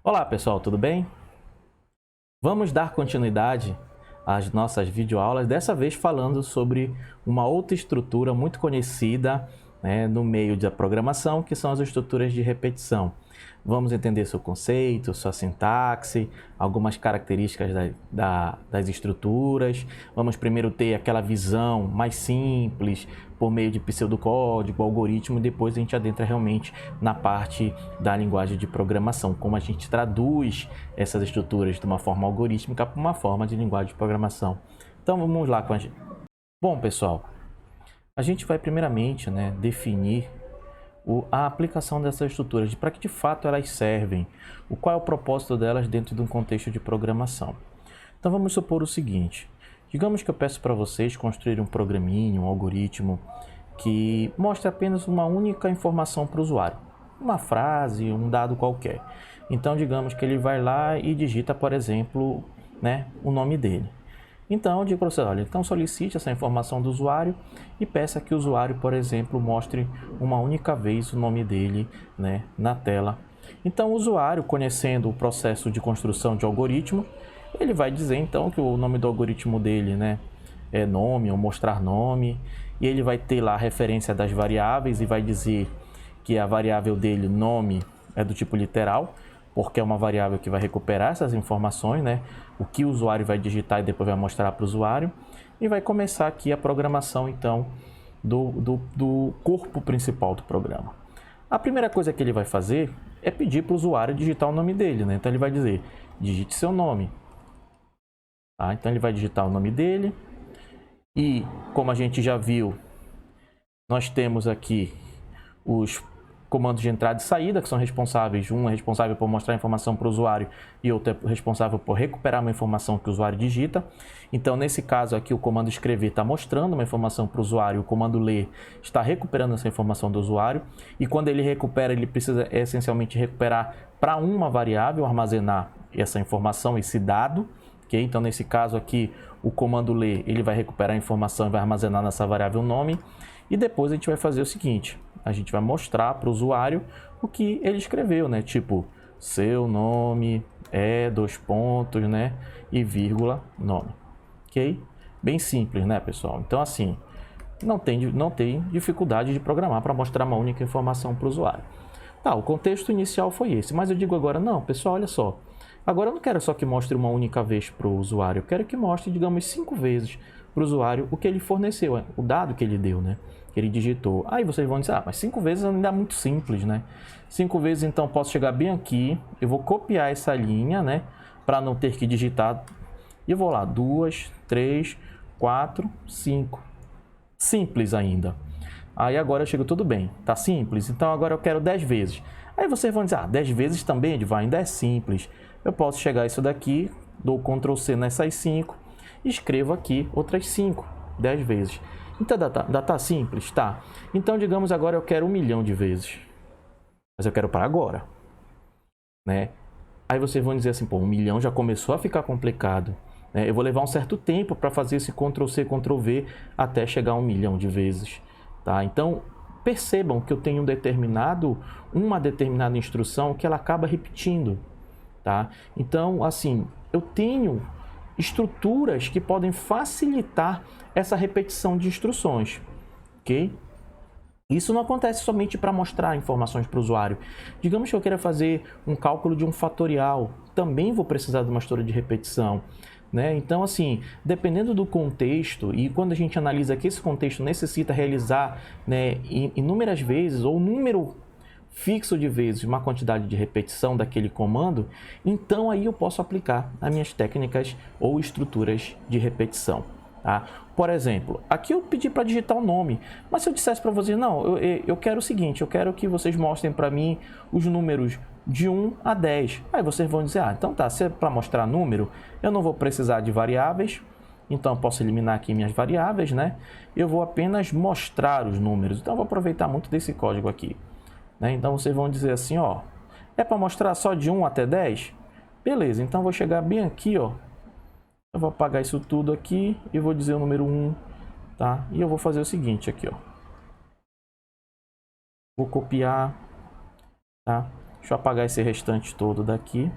Olá pessoal, tudo bem? Vamos dar continuidade às nossas videoaulas, dessa vez falando sobre uma outra estrutura muito conhecida, no meio da programação, que são as estruturas de repetição. Vamos entender seu conceito, sua sintaxe, algumas características das estruturas. Vamos primeiro ter aquela visão mais simples, por meio de pseudocódigo, algoritmo, e depois a gente adentra realmente na parte da linguagem de programação, como a gente traduz essas estruturas de uma forma algorítmica para uma forma de linguagem de programação. Então vamos lá com a gente. Bom, pessoal, a gente vai primeiramente definir a aplicação dessas estruturas, para que de fato elas servem, qual é o propósito delas dentro de um contexto de programação. Então vamos supor o seguinte: digamos que eu peço para vocês construir um programinha, um algoritmo que mostre apenas uma única informação para o usuário, uma frase, um dado qualquer. Então digamos que ele vai lá e digita, por exemplo, o nome dele. Então eu digo para você, olha, então solicite essa informação do usuário e peça que o usuário, por exemplo, mostre uma única vez o nome dele na tela. Então o usuário, conhecendo o processo de construção de algoritmo, ele vai dizer então que o nome do algoritmo dele é nome ou mostrar nome, e ele vai ter lá a referência das variáveis e vai dizer que a variável dele, nome, é do tipo literal, porque é uma variável que vai recuperar essas informações, o que o usuário vai digitar e depois vai mostrar para o usuário, e vai começar aqui a programação então do corpo principal do programa. A primeira coisa que ele vai fazer é pedir para o usuário digitar o nome dele, então ele vai dizer, digite seu nome. Então ele vai digitar o nome dele, e como a gente já viu, nós temos aqui os comandos de entrada e saída, que são responsáveis. Um é responsável por mostrar a informação para o usuário e outro é responsável por recuperar uma informação que o usuário digita. Então, nesse caso aqui, o comando escrever está mostrando uma informação para o usuário, o comando ler está recuperando essa informação do usuário. E quando ele recupera, ele precisa essencialmente recuperar para uma variável, armazenar essa informação, esse dado. Okay? Então, nesse caso aqui, o comando ler ele vai recuperar a informação e vai armazenar nessa variável nome. E depois a gente vai fazer o seguinte: a gente vai mostrar para o usuário o que ele escreveu, tipo, seu nome é dois pontos, e vírgula nome. Ok? Bem simples, pessoal? Então, assim, não tem dificuldade de programar para mostrar uma única informação para o usuário. Tá, o contexto inicial foi esse, mas eu digo agora, não, pessoal, olha só. Agora eu não quero só que mostre uma única vez para o usuário, eu quero que mostre, digamos, 5 vezes para o usuário o que ele forneceu, o dado que ele deu, que ele digitou. Aí vocês vão dizer, mas 5 vezes ainda é muito simples, 5 vezes, então, posso chegar bem aqui, eu vou copiar essa linha, para não ter que digitar, e eu vou lá, 2, 3, 4, 5. Simples ainda. Aí agora eu chego, tudo bem, tá simples, então agora eu quero 10 vezes. Aí vocês vão dizer, 10 vezes também, Edivar, ainda é simples. Eu posso chegar isso daqui, dou Ctrl C nessas 5, e escrevo aqui outras 5, 10 vezes. Então ainda tá simples? Tá. Então digamos agora eu quero 1 milhão de vezes. Mas eu quero para agora. Aí vocês vão dizer assim, pô, 1 milhão já começou a ficar complicado. Eu vou levar um certo tempo para fazer esse Ctrl C, Ctrl V até chegar a 1 milhão de vezes. Tá? Então percebam que eu tenho uma determinada instrução que ela acaba repetindo. Tá? Então, assim, eu tenho estruturas que podem facilitar essa repetição de instruções, ok? Isso não acontece somente para mostrar informações para o usuário. Digamos que eu queira fazer um cálculo de um fatorial, também vou precisar de uma estrutura de repetição. Então, assim, dependendo do contexto, e quando a gente analisa que esse contexto necessita realizar inúmeras vezes, ou número fixo de vezes, uma quantidade de repetição daquele comando, então aí eu posso aplicar as minhas técnicas ou estruturas de repetição. Tá? Por exemplo, aqui eu pedi para digitar o nome, mas se eu dissesse para vocês, não, eu quero o seguinte, eu quero que vocês mostrem para mim os números de 1 a 10. Aí vocês vão dizer, então tá, se é para mostrar número, eu não vou precisar de variáveis, então eu posso eliminar aqui minhas variáveis, eu vou apenas mostrar os números, então eu vou aproveitar muito desse código aqui. Então vocês vão dizer assim, é para mostrar só de 1 até 10? Beleza, então eu vou chegar bem aqui, eu vou apagar isso tudo aqui e vou dizer o número 1, tá? E eu vou fazer o seguinte aqui, vou copiar, tá? Deixa eu apagar esse restante todo daqui.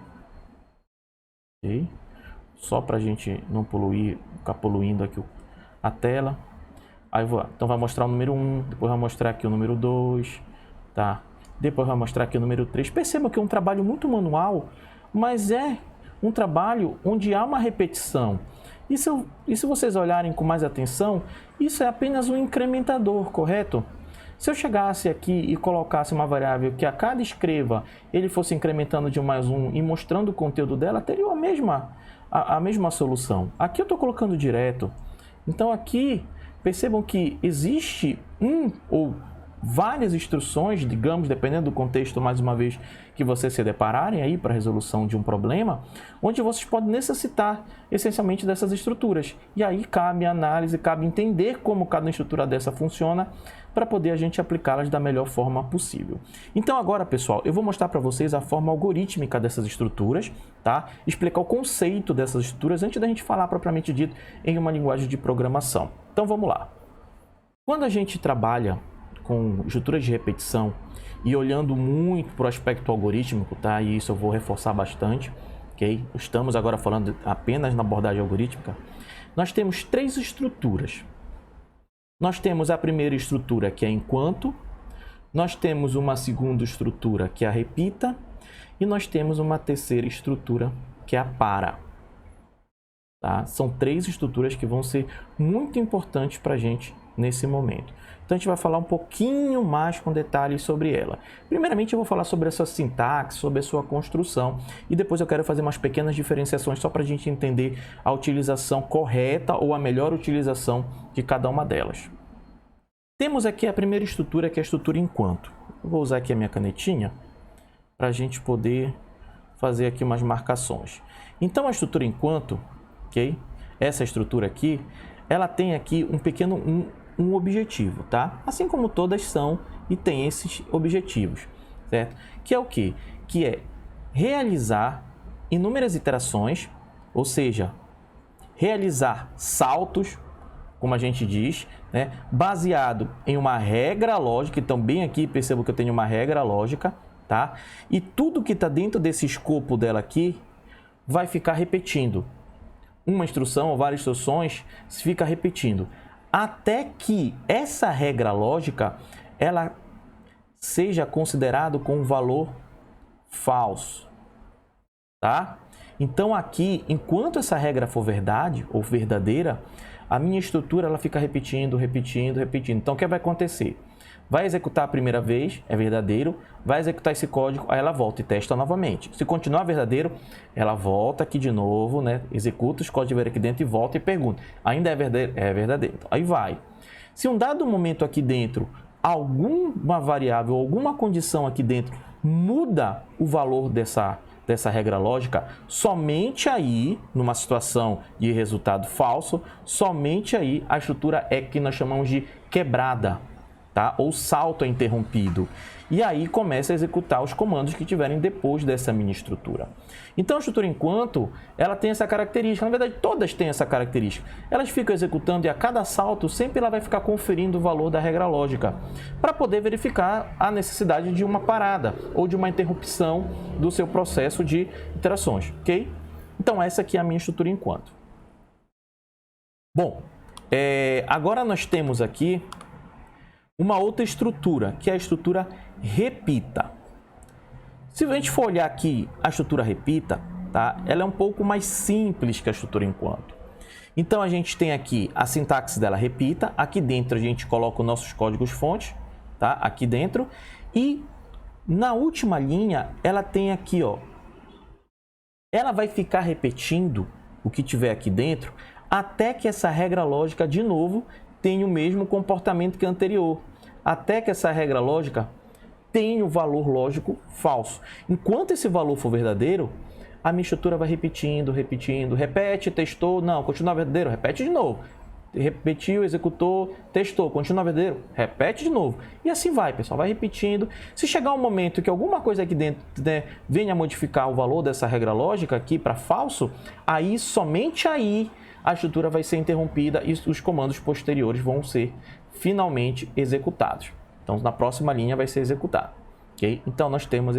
Ok? Só para a gente não poluir, ficar poluindo aqui a tela. Aí então vai mostrar o número 1, depois vai mostrar aqui o número 2, tá? Depois vai mostrar aqui o número 3. Perceba que é um trabalho muito manual, mas é um trabalho onde há uma repetição. E se vocês olharem com mais atenção, isso é apenas um incrementador, correto? Se eu chegasse aqui e colocasse uma variável que a cada escreva ele fosse incrementando de mais um e mostrando o conteúdo dela, teria a mesma solução. Aqui eu estou colocando direto. Então aqui, percebam que existe ou várias instruções, digamos, dependendo do contexto, mais uma vez, que vocês se depararem aí para a resolução de um problema, onde vocês podem necessitar essencialmente dessas estruturas. E aí cabe análise, cabe entender como cada estrutura dessa funciona para poder a gente aplicá-las da melhor forma possível. Então agora, pessoal, eu vou mostrar para vocês a forma algorítmica dessas estruturas, tá? Explicar o conceito dessas estruturas antes da gente falar propriamente dito em uma linguagem de programação. Então vamos lá. Quando a gente trabalha com estruturas de repetição e olhando muito para o aspecto algorítmico, tá? E isso eu vou reforçar bastante, ok? Estamos agora falando apenas na abordagem algorítmica. Nós temos três estruturas. Nós temos a primeira estrutura, que é enquanto, nós temos uma segunda estrutura, que é a repita, e nós temos uma terceira estrutura, que é a para. Tá? São três estruturas que vão ser muito importantes para a gente nesse momento. Então a gente vai falar um pouquinho mais com detalhes sobre ela. Primeiramente eu vou falar sobre a sua sintaxe, sobre a sua construção e depois eu quero fazer umas pequenas diferenciações só para a gente entender a utilização correta ou a melhor utilização de cada uma delas. Temos aqui a primeira estrutura, que é a estrutura enquanto. Eu vou usar aqui a minha canetinha para a gente poder fazer aqui umas marcações. Então a estrutura enquanto, ok? Essa estrutura aqui, ela tem aqui um pequeno um objetivo, tá? Assim como todas são e tem esses objetivos, certo? Que é o quê? Que é realizar inúmeras iterações, ou seja, realizar saltos, como a gente diz, né? Baseado em uma regra lógica. Então, bem aqui, percebo que eu tenho uma regra lógica, tá? E tudo que está dentro desse escopo dela aqui vai ficar repetindo. Uma instrução ou várias instruções fica repetindo. Até que essa regra lógica ela seja considerada com um valor falso, tá? Então aqui, enquanto essa regra for verdade ou verdadeira, a minha estrutura ela fica repetindo, repetindo, repetindo. Então o que vai acontecer? Vai executar a primeira vez, é verdadeiro, vai executar esse código, aí ela volta e testa novamente. Se continuar verdadeiro, ela volta aqui de novo, né? Executa os códigos aqui dentro e volta e pergunta. Ainda é verdadeiro? É verdadeiro. Então, aí vai. Se um dado momento aqui dentro, alguma variável, alguma condição aqui dentro muda o valor dessa regra lógica, somente aí, numa situação de resultado falso, somente aí a estrutura é que nós chamamos de quebrada. Tá? Ou salto é interrompido. E aí começa a executar os comandos que tiverem depois dessa mini estrutura. Então a estrutura enquanto, ela tem essa característica, na verdade todas têm essa característica. Elas ficam executando e a cada salto sempre ela vai ficar conferindo o valor da regra lógica para poder verificar a necessidade de uma parada ou de uma interrupção do seu processo de iterações, ok? Então essa aqui é a minha estrutura enquanto. Bom, agora nós temos aqui uma outra estrutura, que é a estrutura repita. Se a gente for olhar aqui a estrutura repita, tá? Ela é um pouco mais simples que a estrutura enquanto. Então a gente tem aqui a sintaxe dela repita, aqui dentro a gente coloca os nossos códigos fontes, tá? Aqui dentro, e na última linha ela tem aqui, ó, ela vai ficar repetindo o que tiver aqui dentro até que essa regra lógica de novo tenha o mesmo comportamento que a anterior. Até que essa regra lógica tenha o valor lógico falso. Enquanto esse valor for verdadeiro, a minha estrutura vai repetindo, repetindo, repete, testou, não, continua verdadeiro, repete de novo. Repetiu, executou, testou, continua verdadeiro, repete de novo. E assim vai, pessoal, vai repetindo. Se chegar um momento que alguma coisa aqui dentro, né, venha modificar o valor dessa regra lógica aqui para falso, aí, somente aí, a estrutura vai ser interrompida e os comandos posteriores vão ser finalmente executados. Então, na próxima linha vai ser executado. ok? Então nós temos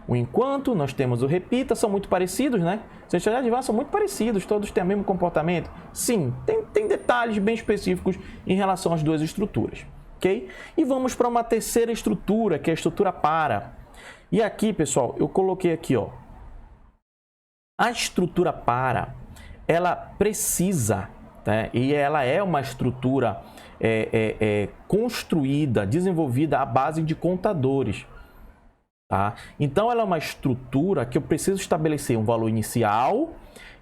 o enquanto, nós temos o repita, são muito parecidos, né? Se você olhar de são muito parecidos, todos têm o mesmo comportamento. Sim, tem detalhes bem específicos em relação às duas estruturas, ok? E vamos para uma terceira estrutura, que é a estrutura para. E aqui, pessoal, eu coloquei aqui, ó, a estrutura para, ela precisa, né? E ela é uma estrutura construída, desenvolvida à base de contadores. Tá? Então, ela é uma estrutura que eu preciso estabelecer um valor inicial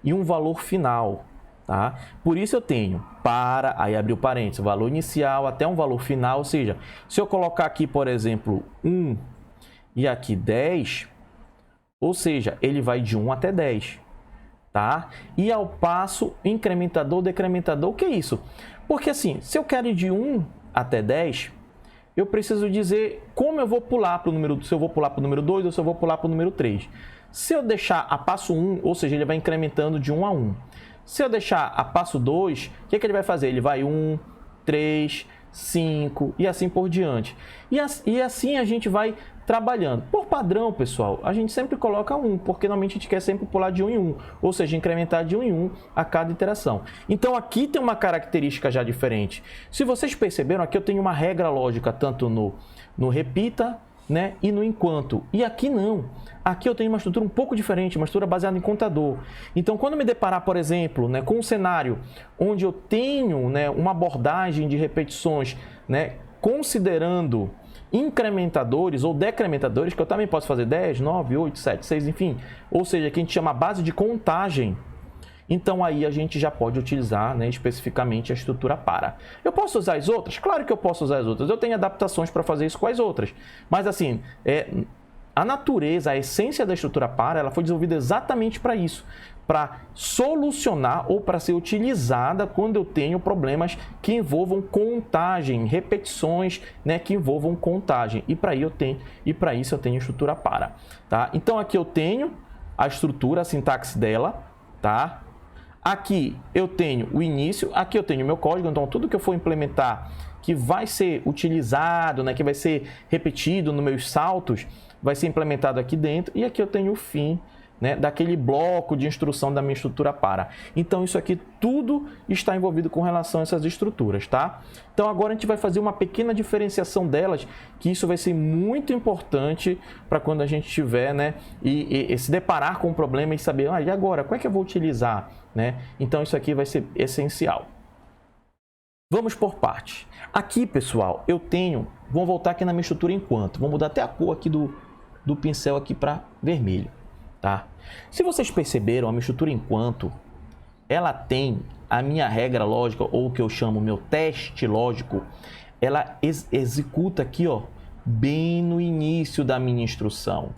e um valor final. Tá? Por isso eu tenho para, aí abrir o parênteses, valor inicial até um valor final, ou seja, se eu colocar aqui, por exemplo, 1 e aqui 10, ou seja, ele vai de 1 até 10. Tá? E ao passo incrementador, decrementador, o que é isso? Porque assim, se eu quero ir de 1 até 10, eu preciso dizer como eu vou pular para o número, se eu vou pular para o número 2 ou se eu vou pular para o número 3. Se eu deixar a passo 1, ou seja, ele vai incrementando de 1 a 1. Se eu deixar a passo 2, o que ele vai fazer? Ele vai 1, 3, 5 e assim por diante. E assim a gente vai trabalhando. Por padrão, pessoal, a gente sempre coloca 1, porque normalmente a gente quer sempre pular de 1 em 1, ou seja, incrementar de 1 em 1 a cada iteração. Então aqui tem uma característica já diferente. Se vocês perceberam, aqui eu tenho uma regra lógica tanto no repita, né, e no enquanto. E aqui não. Aqui eu tenho uma estrutura um pouco diferente, uma estrutura baseada em contador. Então, quando eu me deparar, por exemplo, né, com um cenário onde eu tenho, né, uma abordagem de repetições, né, considerando incrementadores ou decrementadores, que eu também posso fazer 10, 9, 8, 7, 6, enfim. Ou seja, que a gente chama base de contagem. Então, aí a gente já pode utilizar, né, especificamente a estrutura para. Eu posso usar as outras? Claro que eu posso usar as outras. Eu tenho adaptações para fazer isso com as outras. Mas, assim, a natureza, a essência da estrutura para, ela foi desenvolvida exatamente para isso. Para solucionar ou para ser utilizada quando eu tenho problemas que envolvam contagem, repetições, né, que envolvam contagem. E para isso eu tenho estrutura para. Tá? Então, aqui eu tenho a estrutura, a sintaxe dela. Tá? Aqui eu tenho o início, aqui eu tenho o meu código, então tudo que eu for implementar que vai ser utilizado, né, que vai ser repetido nos meus saltos, vai ser implementado aqui dentro, e aqui eu tenho o fim, né, daquele bloco de instrução da minha estrutura para. Então isso aqui tudo está envolvido com relação a essas estruturas, tá? Então agora a gente vai fazer uma pequena diferenciação delas, que isso vai ser muito importante para quando a gente tiver, né, e se deparar com um problema e saber, e agora, como é que eu vou utilizar, né? Então isso aqui vai ser essencial. Vamos por partes. Aqui, pessoal, eu tenho, vamos voltar aqui na minha estrutura enquanto, vou mudar até a cor aqui do pincel aqui para vermelho. Tá? Se vocês perceberam, a minha estrutura enquanto, ela tem a minha regra lógica, ou o que eu chamo meu teste lógico, ela executa aqui, ó, bem no início da minha instrução.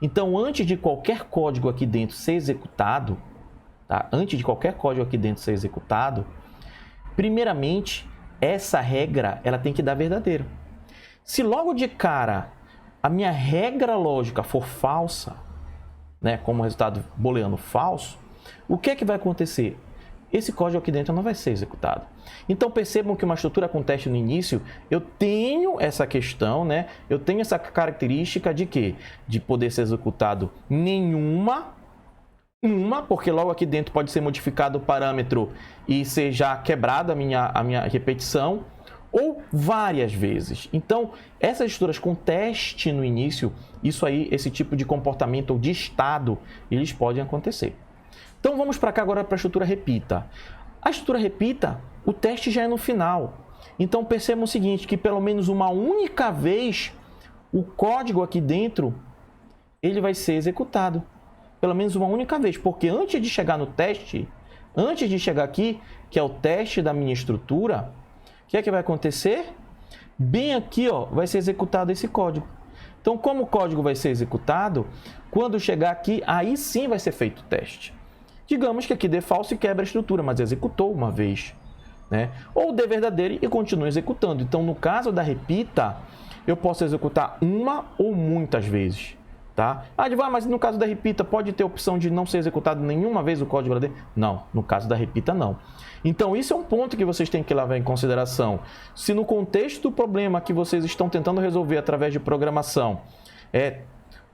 Então, antes de qualquer código aqui dentro ser executado, tá? Antes de qualquer código aqui dentro ser executado, primeiramente, essa regra ela tem que dar verdadeiro. Se logo de cara a minha regra lógica for falsa, né, como resultado booleano falso, o que é que vai acontecer? Esse código aqui dentro não vai ser executado. Então percebam que uma estrutura com teste no início, eu tenho essa questão, né? Eu tenho essa característica de quê? De poder ser executado porque logo aqui dentro pode ser modificado o parâmetro e ser já quebrada a minha repetição, ou várias vezes. Então, essas estruturas com teste no início, isso aí, esse tipo de comportamento ou de estado, eles podem acontecer. Então, vamos para cá agora para a estrutura repita. A estrutura repita, o teste já é no final. Então, percebam o seguinte, que pelo menos uma única vez, o código aqui dentro, ele vai ser executado. Pelo menos uma única vez, porque antes de chegar no teste, antes de chegar aqui, que é o teste da minha estrutura, o que é que vai acontecer? Bem aqui, ó, vai ser executado esse código. Então, como o código vai ser executado, quando chegar aqui, aí sim vai ser feito o teste. Digamos que aqui dê falso e quebra a estrutura, mas executou uma vez, né? Ou dê verdadeiro e continua executando. Então, no caso da repita, eu posso executar uma ou muitas vezes. Tá? Mas no caso da repita pode ter a opção de não ser executado nenhuma vez o código lá dentro? Não, no caso da repita não. Então isso é um ponto que vocês têm que levar em consideração. Se no contexto do problema que vocês estão tentando resolver através de programação,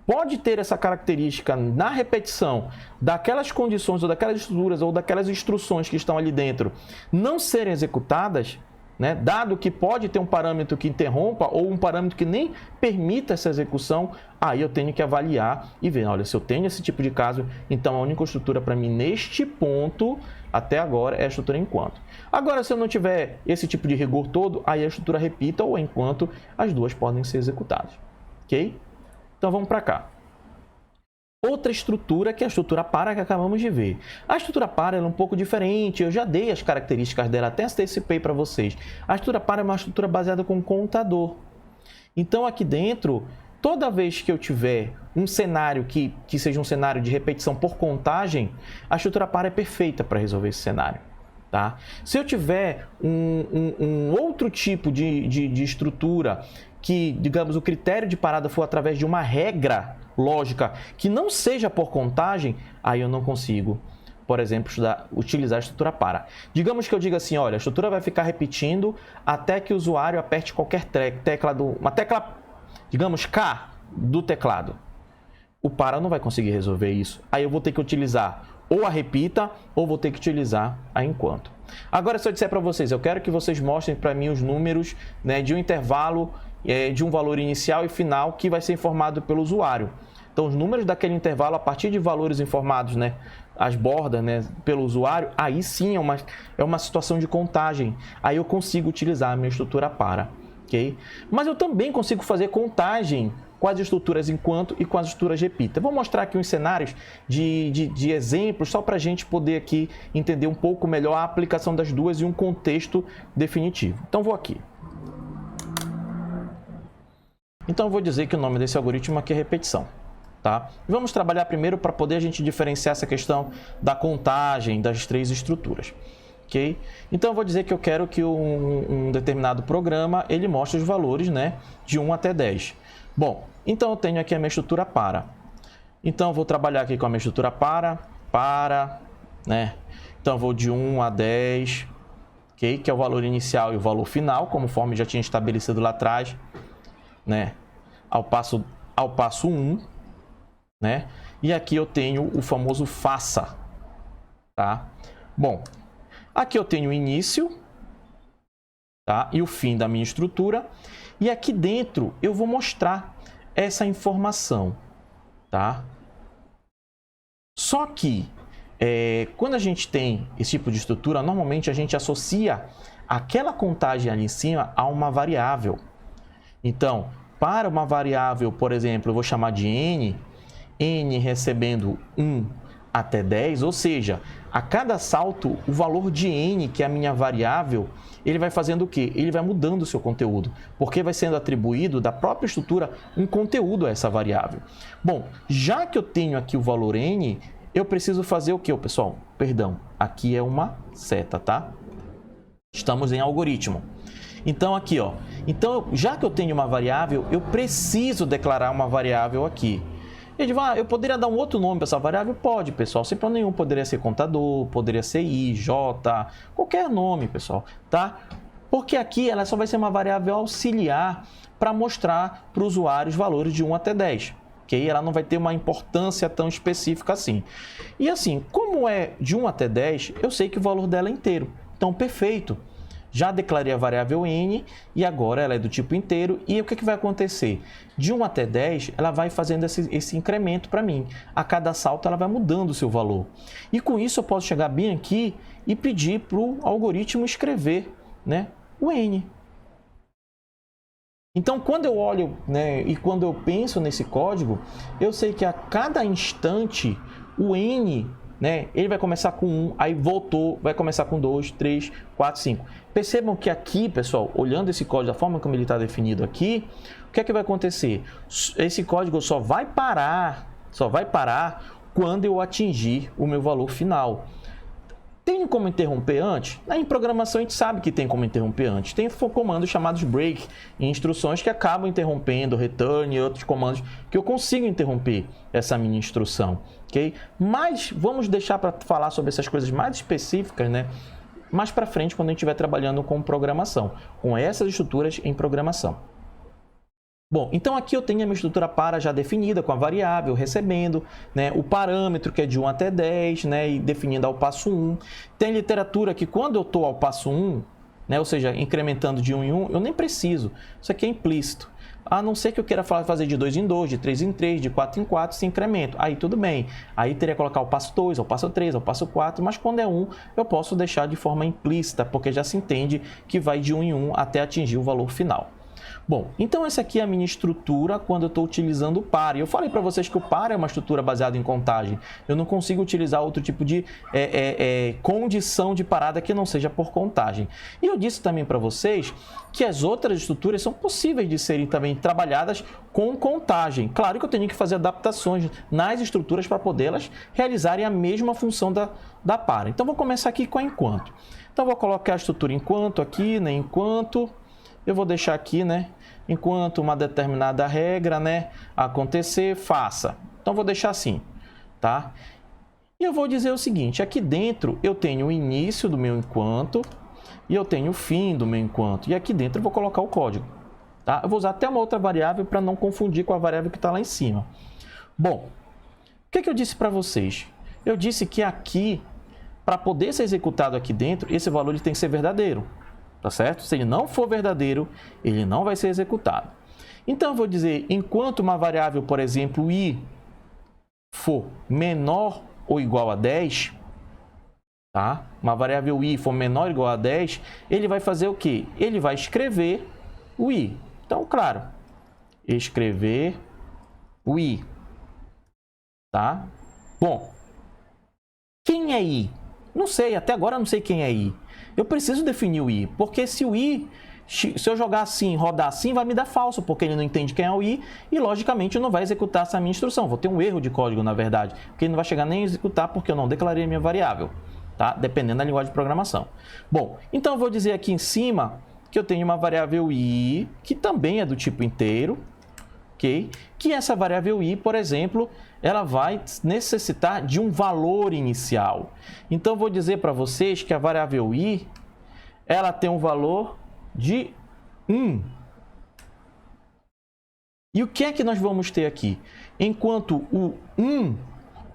pode ter essa característica na repetição daquelas condições ou daquelas estruturas ou daquelas instruções que estão ali dentro não serem executadas, né? Dado que pode ter um parâmetro que interrompa ou um parâmetro que nem permita essa execução, aí eu tenho que avaliar e ver, olha, se eu tenho esse tipo de caso, então a única estrutura para mim neste ponto, até agora, é a estrutura enquanto. Agora, se eu não tiver esse tipo de rigor todo, aí a estrutura repita ou enquanto, as duas podem ser executadas, ok? Então vamos para cá. Outra estrutura que é a estrutura para que acabamos de ver. A estrutura para é um pouco diferente, eu já dei as características dela, até antecipei para vocês. A estrutura para é uma estrutura baseada com contador. Então aqui dentro, toda vez que eu tiver um cenário que seja um cenário de repetição por contagem, a estrutura para é perfeita para resolver esse cenário. Tá? Se eu tiver um outro tipo de estrutura que, digamos, o critério de parada for através de uma regra lógica que não seja por contagem, aí eu não consigo, por exemplo, utilizar a estrutura para. Digamos que eu diga assim, olha, a estrutura vai ficar repetindo até que o usuário aperte qualquer uma tecla, digamos, K do teclado. O para não vai conseguir resolver isso. Aí eu vou ter que utilizar ou a repita ou vou ter que utilizar a enquanto. Agora, se eu disser para vocês, eu quero que vocês mostrem para mim os números, né, de um intervalo de um valor inicial e final que vai ser informado pelo usuário. Então, os números daquele intervalo, a partir de valores informados, né, as bordas, né, pelo usuário, aí sim é uma situação de contagem. Aí eu consigo utilizar a minha estrutura para. Okay? Mas eu também consigo fazer contagem com as estruturas enquanto e com as estruturas repita. Eu vou mostrar aqui uns cenários de exemplos, só para a gente poder aqui entender um pouco melhor a aplicação das duas e um contexto definitivo. Então, vou aqui. Então, eu vou dizer que o nome desse algoritmo aqui é repetição. Tá? Vamos trabalhar primeiro para poder a gente diferenciar essa questão da contagem das três estruturas. Okay? Então, eu vou dizer que eu quero que um determinado programa ele mostre os valores, né, de 1 até 10. Bom, então eu tenho aqui a minha estrutura para. Então, eu vou trabalhar aqui com a minha estrutura para, né? Então, eu vou de 1 a 10, okay? Que é o valor inicial e o valor final, conforme já tinha estabelecido lá atrás, né? Ao passo 1, né? E aqui eu tenho o famoso faça, tá? Bom, aqui eu tenho o início, tá? E o fim da minha estrutura. E aqui dentro eu vou mostrar essa informação, tá? Só que quando a gente tem esse tipo de estrutura, normalmente a gente associa aquela contagem ali em cima a uma variável. Então, para uma variável, por exemplo, eu vou chamar de n recebendo 1 até 10, ou seja, a cada salto, o valor de n, que é a minha variável, ele vai fazendo o quê? Ele vai mudando o seu conteúdo, porque vai sendo atribuído da própria estrutura um conteúdo a essa variável. Bom, já que eu tenho aqui o valor n, eu preciso fazer o quê, pessoal? Perdão, aqui é uma seta, tá? Estamos em algoritmo. Então, aqui, ó. Então, já que eu tenho uma variável, eu preciso declarar uma variável aqui. Eu poderia dar um outro nome para essa variável? Pode, pessoal. Sem problema nenhum. Poderia ser contador, poderia ser i, j, qualquer nome, pessoal, tá? Porque aqui ela só vai ser uma variável auxiliar para mostrar para o usuário os valores de 1 até 10. Okay? Ela não vai ter uma importância tão específica assim. E assim, como é de 1 até 10, eu sei que o valor dela é inteiro. Então, perfeito. Já declarei a variável n e agora ela é do tipo inteiro. E o que vai acontecer? De 1 até 10, ela vai fazendo esse incremento para mim. A cada salto, ela vai mudando o seu valor. E com isso, eu posso chegar bem aqui e pedir para o algoritmo escrever, né, o n. Então, quando eu olho, né, e quando eu penso nesse código, eu sei que a cada instante, o n, né, ele vai começar com 1, aí voltou, vai começar com 2, 3, 4, 5. Percebam que aqui, pessoal, olhando esse código da forma como ele está definido aqui, o que é que vai acontecer? Esse código só vai parar quando eu atingir o meu valor final. Tem como interromper antes? Em programação a gente sabe que tem como interromper antes. Tem comandos chamados break e instruções que acabam interrompendo, return e outros comandos que eu consigo interromper essa minha instrução. Okay? Mas vamos deixar para falar sobre essas coisas mais específicas, né, mais para frente, quando a gente estiver trabalhando com programação, com essas estruturas em programação. Bom, então aqui eu tenho a minha estrutura para já definida, com a variável, recebendo, né, o parâmetro, que é de 1 até 10, né, e definindo ao passo 1. Tem literatura que quando eu estou ao passo 1, né, ou seja, incrementando de 1 em 1, eu nem preciso. Isso aqui é implícito. A não ser que eu queira fazer de 2 em 2, de 3 em 3, de 4 em 4, sem incremento. Aí tudo bem. Aí teria que colocar o passo 2, o passo 3, o passo 4, mas quando é 1, eu posso deixar de forma implícita, porque já se entende que vai de 1 em 1 até atingir o valor final. Bom, então essa aqui é a minha estrutura quando eu estou utilizando o par. E eu falei para vocês que o par é uma estrutura baseada em contagem. Eu não consigo utilizar outro tipo de condição de parada que não seja por contagem. E eu disse também para vocês que as outras estruturas são possíveis de serem também trabalhadas com contagem. Claro que eu tenho que fazer adaptações nas estruturas para podê-las realizarem a mesma função da par. Então, vou começar aqui com a enquanto. Então, vou colocar a estrutura enquanto aqui, né? Enquanto... Eu vou deixar aqui, né? Enquanto uma determinada regra, né, acontecer, faça. Então, vou deixar assim, tá? E eu vou dizer o seguinte, aqui dentro eu tenho o início do meu enquanto e eu tenho o fim do meu enquanto. E aqui dentro eu vou colocar o código, tá? Eu vou usar até uma outra variável para não confundir com a variável que está lá em cima. Bom, o que eu disse para vocês? Eu disse que aqui, para poder ser executado aqui dentro, esse valor ele tem que ser verdadeiro. Tá certo? Se ele não for verdadeiro, ele não vai ser executado. Então, eu vou dizer, enquanto uma variável, por exemplo, i, for menor ou igual a 10, tá? Uma variável i for menor ou igual a 10, ele vai fazer o quê? Ele vai escrever o i. Então, claro, escrever o i, tá? Bom, quem é i? Não sei, até agora eu não sei quem é i. Eu preciso definir o i, porque se o i, se eu jogar assim, rodar assim, vai me dar falso, porque ele não entende quem é o i e, logicamente, não vai executar essa minha instrução. Vou ter um erro de código, na verdade, porque ele não vai chegar nem a executar porque eu não declarei a minha variável, tá? Dependendo da linguagem de programação. Bom, então eu vou dizer aqui em cima que eu tenho uma variável i, que também é do tipo inteiro, ok? Que essa variável i, por exemplo, ela vai necessitar de um valor inicial. Então, vou dizer para vocês que a variável i, ela tem um valor de 1. E o que é que nós vamos ter aqui? Enquanto o 1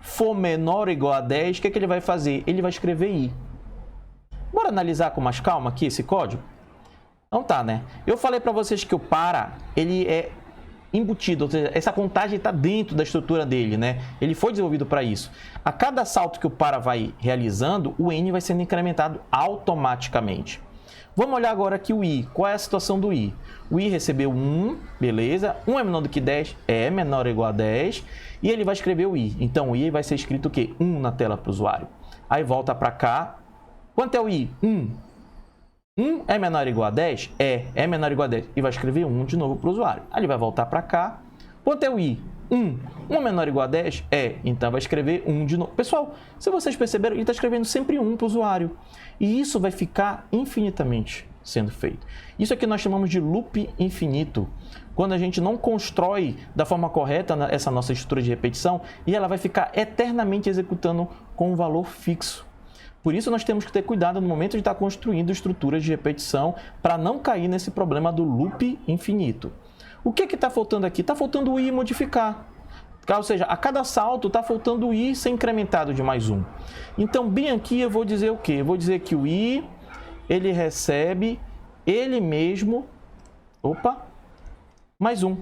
for menor ou igual a 10, o que é que ele vai fazer? Ele vai escrever i. Bora analisar com mais calma aqui esse código? Então tá, né? Eu falei para vocês que o para, ele é embutido, ou seja, essa contagem está dentro da estrutura dele, né? Ele foi desenvolvido para isso. A cada salto que o para vai realizando, o n vai sendo incrementado automaticamente. Vamos olhar agora aqui o i. Qual é a situação do i? O i recebeu 1, beleza. 1 é menor do que 10? É menor ou igual a 10. E ele vai escrever o i. Então, o i vai ser escrito o quê? 1 na tela para o usuário. Aí volta para cá. Quanto é o i? 1. 1 é menor ou igual a 10? É menor ou igual a 10. E vai escrever 1 de novo para o usuário. Aí ele vai voltar para cá. Quanto é o i? 1. 1 é menor ou igual a 10? Então vai escrever 1 de novo. Pessoal, se vocês perceberam, ele está escrevendo sempre 1 para o usuário. E isso vai ficar infinitamente sendo feito. Isso aqui nós chamamos de loop infinito. Quando a gente não constrói da forma correta essa nossa estrutura de repetição, e ela vai ficar eternamente executando com um valor fixo. Por isso, nós temos que ter cuidado no momento de estar construindo estruturas de repetição para não cair nesse problema do loop infinito. O que está faltando aqui? Está faltando o i modificar. Ou seja, a cada salto está faltando o i ser incrementado de mais 1. Então, bem aqui eu vou dizer o quê? Eu vou dizer que o i, ele recebe ele mesmo, mais 1.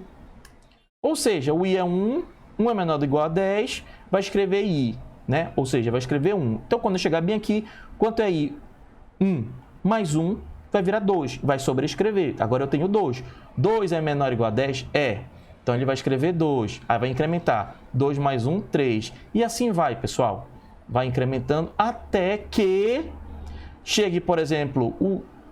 Ou seja, o i é 1, 1 é menor ou igual a 10, vai escrever i. Né? Ou seja, vai escrever 1. Então, quando eu chegar bem aqui, quanto é i? 1 mais 1 vai virar 2. Vai sobrescrever. Agora eu tenho 2. 2 é menor ou igual a 10? Então, ele vai escrever 2. Aí vai incrementar. 2 mais 1, 3. E assim vai, pessoal. Vai incrementando até que chegue, por exemplo,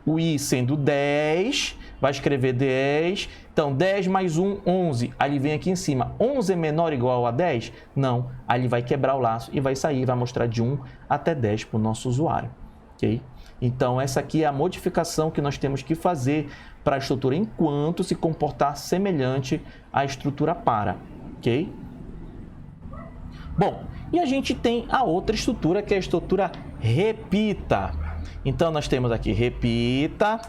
o i sendo 10. Vai escrever 10. Então, 10 mais 1, 11. Aí ele vem aqui em cima. 11 é menor ou igual a 10? Não. Aí ele vai quebrar o laço e vai sair, vai mostrar de 1 até 10 para o nosso usuário. Ok? Então, essa aqui é a modificação que nós temos que fazer para a estrutura enquanto se comportar semelhante à estrutura para. Ok? Bom, e a gente tem a outra estrutura, que é a estrutura repita. Então, nós temos aqui repita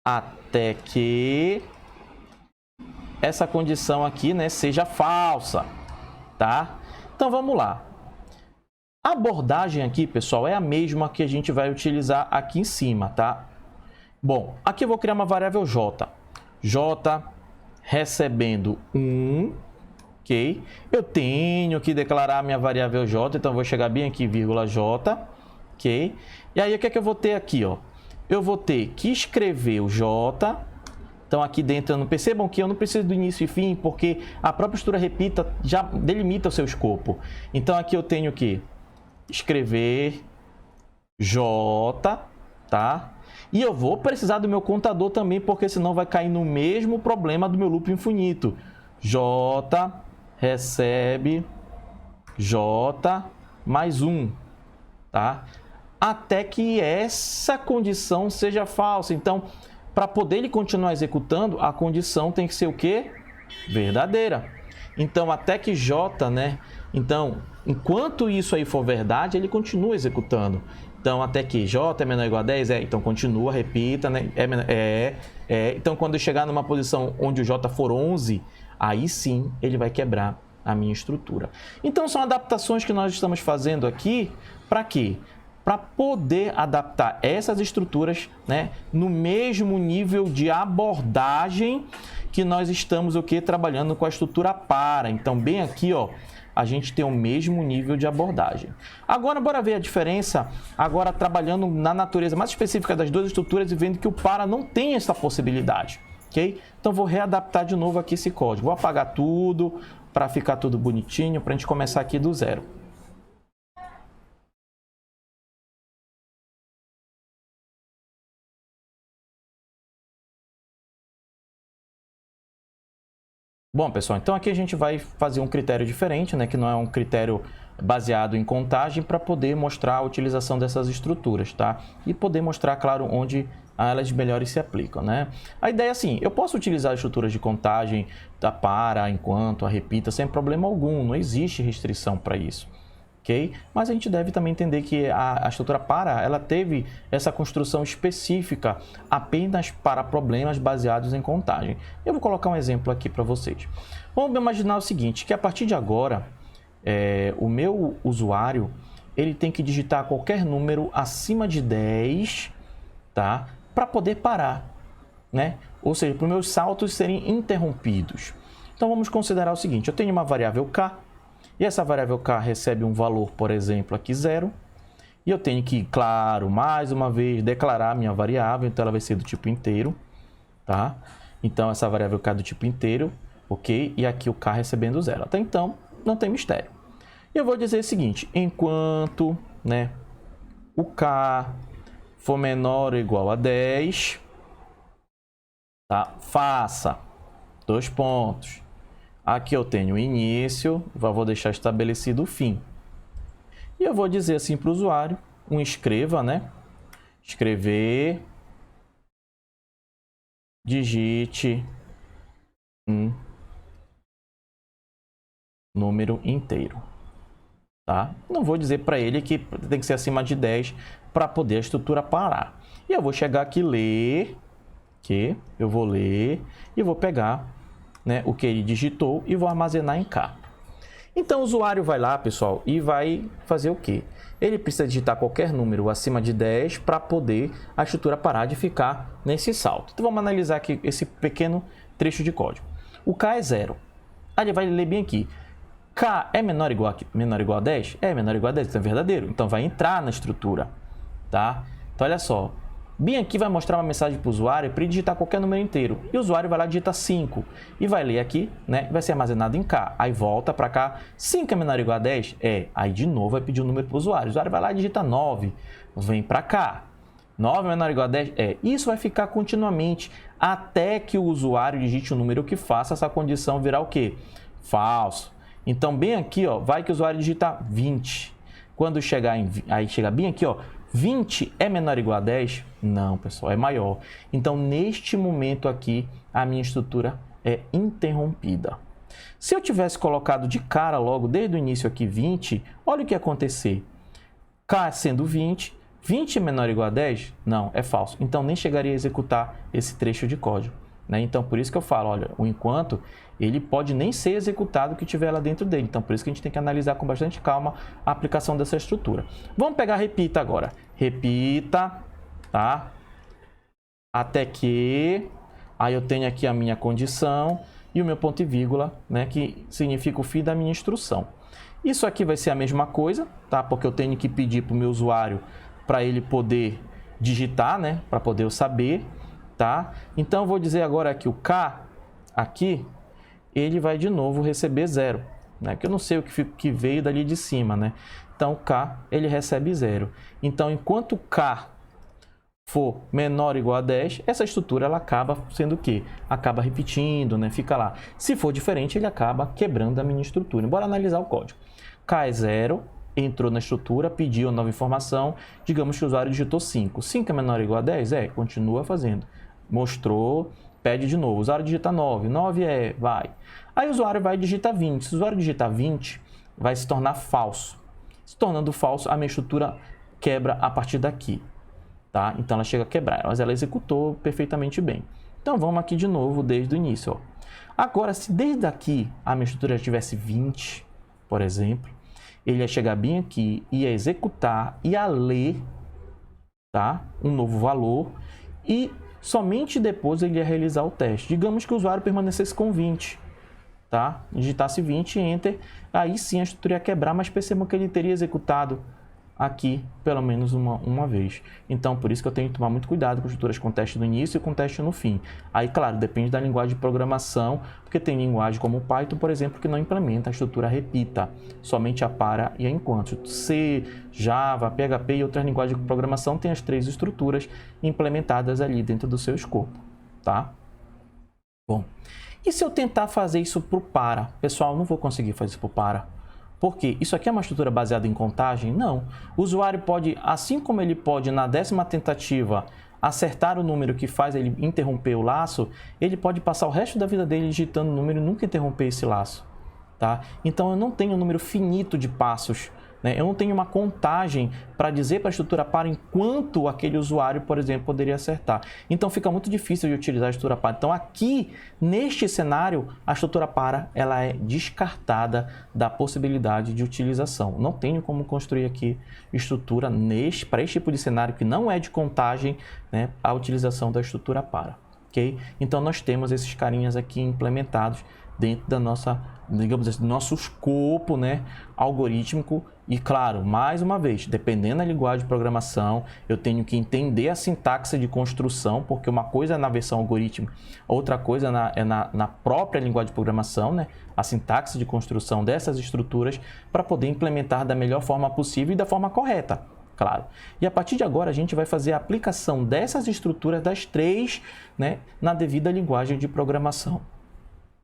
até que essa condição aqui, né, seja falsa, tá? Então, vamos lá. A abordagem aqui, pessoal, é a mesma que a gente vai utilizar aqui em cima, tá? Bom, aqui eu vou criar uma variável j. J recebendo 1, ok? Eu tenho que declarar minha variável j, então eu vou chegar bem aqui, vírgula j, ok? E aí, o que é que eu vou ter aqui, ó? Eu vou ter que escrever o j. Então, aqui dentro, percebam que eu não preciso do início e fim, porque a própria estrutura repita já delimita o seu escopo. Então, aqui eu tenho que escrever j, tá? E eu vou precisar do meu contador também, porque senão vai cair no mesmo problema do meu loop infinito. J recebe j mais 1, tá? Até que essa condição seja falsa. Então, para poder ele continuar executando, a condição tem que ser o quê? Verdadeira. Então, até que j, né? Então, enquanto isso aí for verdade, ele continua executando. Então, até que j é menor ou igual a 10, então continua, repita, né? Então, quando eu chegar numa posição onde o j for 11, aí sim ele vai quebrar a minha estrutura. Então, são adaptações que nós estamos fazendo aqui para quê? Para poder adaptar essas estruturas, né, no mesmo nível de abordagem que nós estamos trabalhando com a estrutura para. Então, bem aqui, ó, a gente tem o mesmo nível de abordagem. Agora, bora ver a diferença, agora trabalhando na natureza mais específica das duas estruturas e vendo que o para não tem essa possibilidade, ok? Então, vou readaptar de novo aqui esse código. Vou apagar tudo para ficar tudo bonitinho, para a gente começar aqui do zero. Bom, pessoal, então aqui a gente vai fazer um critério diferente, né, que não é um critério baseado em contagem, para poder mostrar a utilização dessas estruturas, tá? E poder mostrar, claro, onde elas melhores se aplicam, né? A ideia é assim, eu posso utilizar estruturas de contagem da para, enquanto, a repita, sem problema algum, não existe restrição para isso. Okay? Mas a gente deve também entender que a estrutura para, ela teve essa construção específica apenas para problemas baseados em contagem. Eu vou colocar um exemplo aqui para vocês. Vamos imaginar o seguinte, que a partir de agora, o meu usuário, ele tem que digitar qualquer número acima de 10, tá? Para poder parar, né? Ou seja, para os meus saltos serem interrompidos. Então, vamos considerar o seguinte, eu tenho uma variável k, e essa variável k recebe um valor, por exemplo, aqui 0. E eu tenho que, claro, mais uma vez, declarar a minha variável. Então, ela vai ser do tipo inteiro, tá? Então, essa variável k é do tipo inteiro, ok? E aqui o k recebendo 0. Até então, não tem mistério. E eu vou dizer o seguinte, enquanto, né, o k for menor ou igual a 10, tá? Faça, 2 pontos. Aqui eu tenho o início, vou deixar estabelecido o fim. E eu vou dizer assim para o usuário, escreva, né? Escrever, digite um número inteiro, tá? Não vou dizer para ele que tem que ser acima de 10 para poder a estrutura parar. E eu vou chegar aqui, ler, eu vou ler e vou pegar, né, o que ele digitou e vou armazenar em K. Então, o usuário vai lá, pessoal, e vai fazer o quê? Ele precisa digitar qualquer número acima de 10 para poder a estrutura parar de ficar nesse salto. Então, vamos analisar aqui esse pequeno trecho de código. O K é 0. Aí ele vai ler bem aqui. K é menor ou igual a 10? É menor ou igual a 10, então é verdadeiro. Então, vai entrar na estrutura, tá? Então, olha só. Bem aqui vai mostrar uma mensagem para o usuário para ele digitar qualquer número inteiro. E o usuário vai lá e digita 5. E vai ler aqui, né? Vai ser armazenado em K. Aí volta para cá. 5 é menor ou igual a 10? Aí de novo vai pedir um número para o usuário. O usuário vai lá e digita 9. Vem para cá. 9 é menor ou igual a 10? Isso vai ficar continuamente até que o usuário digite um número que faça essa condição virar o quê? Falso. Então, bem aqui, ó, vai que o usuário digita 20. Quando chegar aí chega bem aqui, ó, 20 é menor ou igual a 10? Não, pessoal, é maior. Então, neste momento aqui, a minha estrutura é interrompida. Se eu tivesse colocado de cara logo, desde o início aqui, 20, olha o que ia acontecer. K sendo 20, 20 é menor ou igual a 10? Não, é falso. Então, nem chegaria a executar esse trecho de código, né? Então, por isso que eu falo, olha, o enquanto, ele pode nem ser executado o que tiver lá dentro dele. Então, por isso que a gente tem que analisar com bastante calma a aplicação dessa estrutura. Vamos pegar repita agora. Repita, tá? Até que... Aí eu tenho aqui a minha condição e o meu ponto e vírgula, né? Que significa o fim da minha instrução. Isso aqui vai ser a mesma coisa, tá? Porque eu tenho que pedir para o meu usuário para ele poder digitar, né? Para poder eu saber, tá? Então, eu vou dizer agora que o K aqui, ele vai de novo receber 0, né? Que eu não sei o que veio dali de cima, né? Então, o K, ele recebe 0. Então, enquanto o K for menor ou igual a 10, essa estrutura ela acaba sendo o quê? Acaba repetindo, né? Fica lá. Se for diferente, ele acaba quebrando a minha estrutura. Bora analisar o código. K é 0, entrou na estrutura, pediu a nova informação, digamos que o usuário digitou 5. 5 é menor ou igual a 10? É, continua fazendo. Mostrou, pede de novo. O usuário digita 9. 9 é, vai. Aí o usuário vai digitar 20. Se o usuário digitar 20, vai se tornar falso. Se tornando falso, a minha estrutura quebra a partir daqui. Tá? Então, ela chega a quebrar, mas ela executou perfeitamente bem. Então, vamos aqui de novo desde o início. Ó. Agora, se desde aqui a minha estrutura já tivesse 20, por exemplo, ele ia chegar bem aqui, ia executar, ia ler, tá? Um novo valor e somente depois ele ia realizar o teste. Digamos que o usuário permanecesse com 20, tá? Digitasse 20 Enter, aí sim a estrutura ia quebrar, mas percebam que ele teria executado aqui pelo menos uma vez. Então, por isso que eu tenho que tomar muito cuidado com estruturas com teste no início e com teste no fim. Aí, claro, depende da linguagem de programação, porque tem linguagem como o Python, por exemplo, que não implementa a estrutura repita, somente a para e a enquanto. C, Java, PHP e outras linguagens de programação têm as 3 estruturas implementadas ali dentro do seu escopo, tá? Bom, e se eu tentar fazer isso para o para? Pessoal, não vou conseguir fazer isso para o para. Por quê? Isso aqui é uma estrutura baseada em contagem? Não. O usuário pode, assim como ele pode na 10ª tentativa acertar o número que faz ele interromper o laço, ele pode passar o resto da vida dele digitando o número e nunca interromper esse laço. Tá? Então, eu não tenho um número finito de passos, né? Eu não tenho uma contagem para dizer para a estrutura para enquanto aquele usuário, por exemplo, poderia acertar. Então, fica muito difícil de utilizar a estrutura para. Então, aqui, neste cenário, a estrutura para ela é descartada da possibilidade de utilização. Não tenho como construir aqui estrutura para este tipo de cenário que não é de contagem, né, a utilização da estrutura para. Okay? Então, nós temos esses carinhas aqui implementados dentro da nossa, digamos assim, do nosso escopo, né, algorítmico. E claro, mais uma vez, dependendo da linguagem de programação, eu tenho que entender a sintaxe de construção, porque uma coisa é na versão algorítmica, outra coisa é na própria linguagem de programação, né, a sintaxe de construção dessas estruturas para poder implementar da melhor forma possível e da forma correta. Claro. E a partir de agora a gente vai fazer a aplicação dessas estruturas das 3, né, na devida linguagem de programação.